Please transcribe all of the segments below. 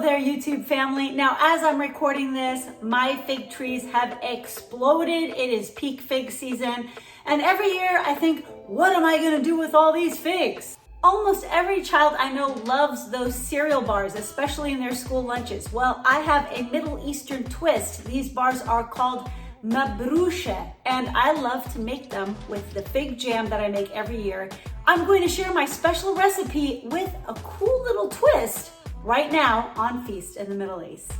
there, YouTube family. Now, as I'm recording this, my fig trees have exploded. It is peak fig season. And every year I think, what am I gonna do with all these figs? Almost every child I know loves those cereal bars, especially in their school lunches. Well, I have a Middle Eastern twist. These bars are called Mabrousheh, and I love to make them with the fig jam that I make every year. I'm going to share my special recipe with a cool little twist right now on Feast in the Middle East.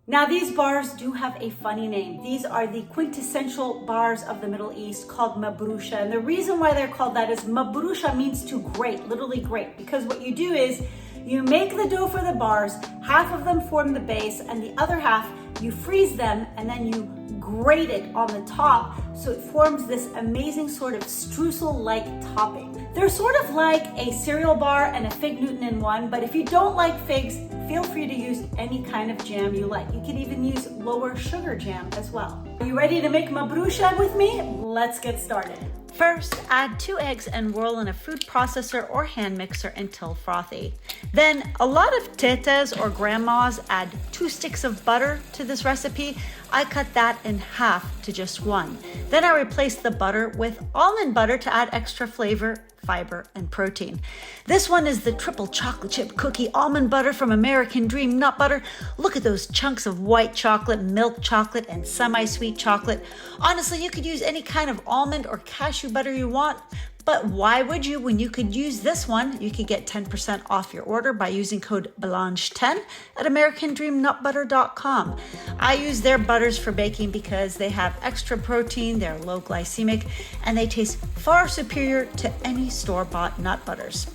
Now, these bars do have a funny name. These are the quintessential bars of the Middle East called Mabrousheh. And the reason why they're called that is Mabrousheh means to grate, literally grate, because what you do is you make the dough for the bars, half of them form the base, and the other half you freeze them, and then you grate it on the top so it forms this amazing sort of streusel-like topping. They're sort of like a cereal bar and a fig Newton in one, but if you don't like figs, feel free to use any kind of jam you like. You can even use lower sugar jam as well. Are you ready to make Mabrousheh with me? Let's get started. First, add 2 eggs and whirl in a food processor or hand mixer until frothy. Then, a lot of tetas or grandmas add 2 sticks of butter to this recipe. I cut that in half to just 1. Then I replace the butter with almond butter to add extra flavor, fiber, and protein. This one is the triple chocolate chip cookie almond butter from American Dream Nut Butter. Look at those chunks of white chocolate, milk chocolate, and semi-sweet chocolate. Honestly, you could use any kind of almond or cashew butter you want, but why would you when you could use this one? You could get 10% off your order by using code BLANCHE10 at americandreamnutbutter.com. I use their butters for baking because they have extra protein, they're low glycemic, and they taste far superior to any store-bought nut butters.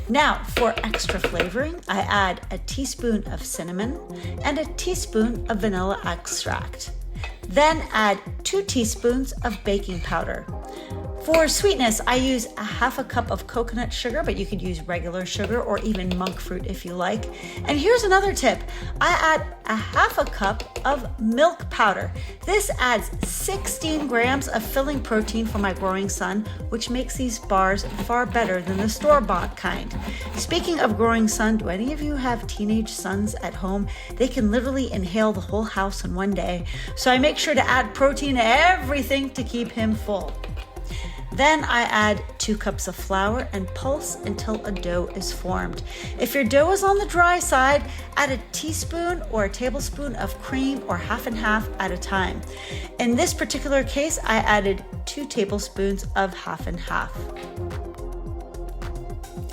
Now, for extra flavoring, I add a teaspoon of cinnamon and a teaspoon of vanilla extract. Then add 2 teaspoons of baking powder. For sweetness, I use a half a cup of coconut sugar, but you could use regular sugar or even monk fruit if you like. And here's another tip. I add a half a cup of milk powder. This adds 16 grams of filling protein for my growing son, which makes these bars far better than the store-bought kind. Speaking of growing son, do any of you have teenage sons at home? They can literally inhale the whole house in one day. So I make sure to add protein to everything to keep him full. Then I add 2 cups of flour and pulse until a dough is formed. If your dough is on the dry side, add a teaspoon or a tablespoon of cream or half and half at a time. In this particular case, I added 2 tablespoons of half and half.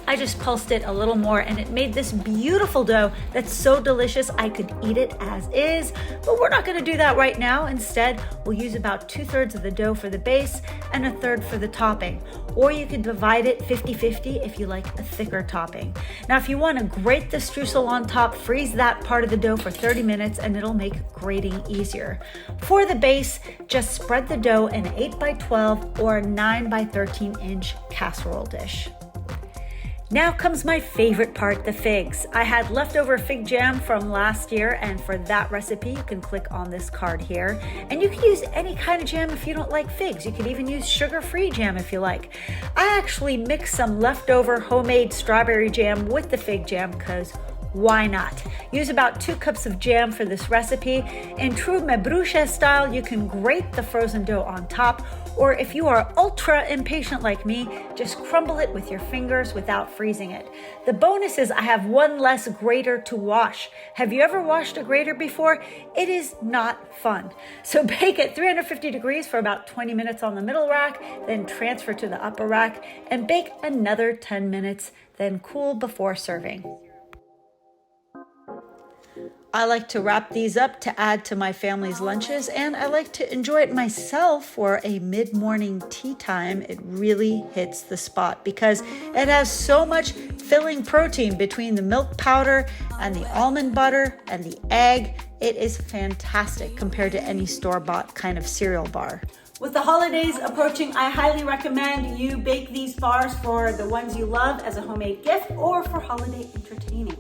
I just pulsed it a little more and it made this beautiful dough that's so delicious I could eat it as is, but we're not gonna do that right now. Instead, we'll use about 2/3 of the dough for the base and 1/3 for the topping. Or you could divide it 50-50 if you like a thicker topping. Now, if you wanna grate the streusel on top, freeze that part of the dough for 30 minutes and it'll make grating easier. For the base, just spread the dough in an 8x12 or 9x13 inch casserole dish. Now comes my favorite part, the figs. I had leftover fig jam from last year, and for that recipe, you can click on this card here. And you can use any kind of jam if you don't like figs. You could even use sugar-free jam if you like. I actually mixed some leftover homemade strawberry jam with the fig jam because why not? Use about 2 cups of jam for this recipe. In true Mabrousheh style, you can grate the frozen dough on top, or if you are ultra impatient like me, just crumble it with your fingers without freezing it. The bonus is I have 1 less grater to wash. Have you ever washed a grater before? It is not fun. So bake at 350 degrees for about 20 minutes on the middle rack, then transfer to the upper rack and bake another 10 minutes, then cool before serving. I like to wrap these up to add to my family's lunches, and I like to enjoy it myself for a mid-morning tea time. It really hits the spot because it has so much filling protein between the milk powder and the almond butter and the egg. It is fantastic compared to any store-bought kind of cereal bar. With the holidays approaching, I highly recommend you bake these bars for the ones you love as a homemade gift or for holiday entertaining.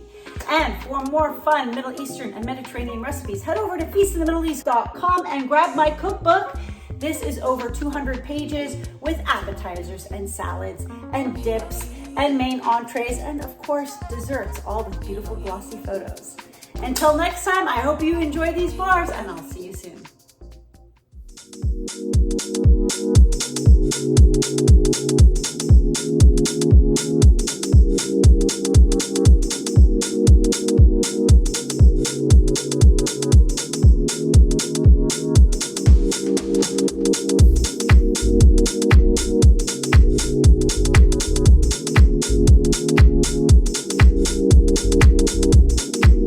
And for more fun Middle Eastern and Mediterranean recipes, head over to feastinthemiddleeast.com and grab my cookbook. This is over 200 pages with appetizers and salads and dips and main entrees and of course desserts, all with beautiful glossy photos. Until next time, I hope you enjoy these bars and I'll see you soon.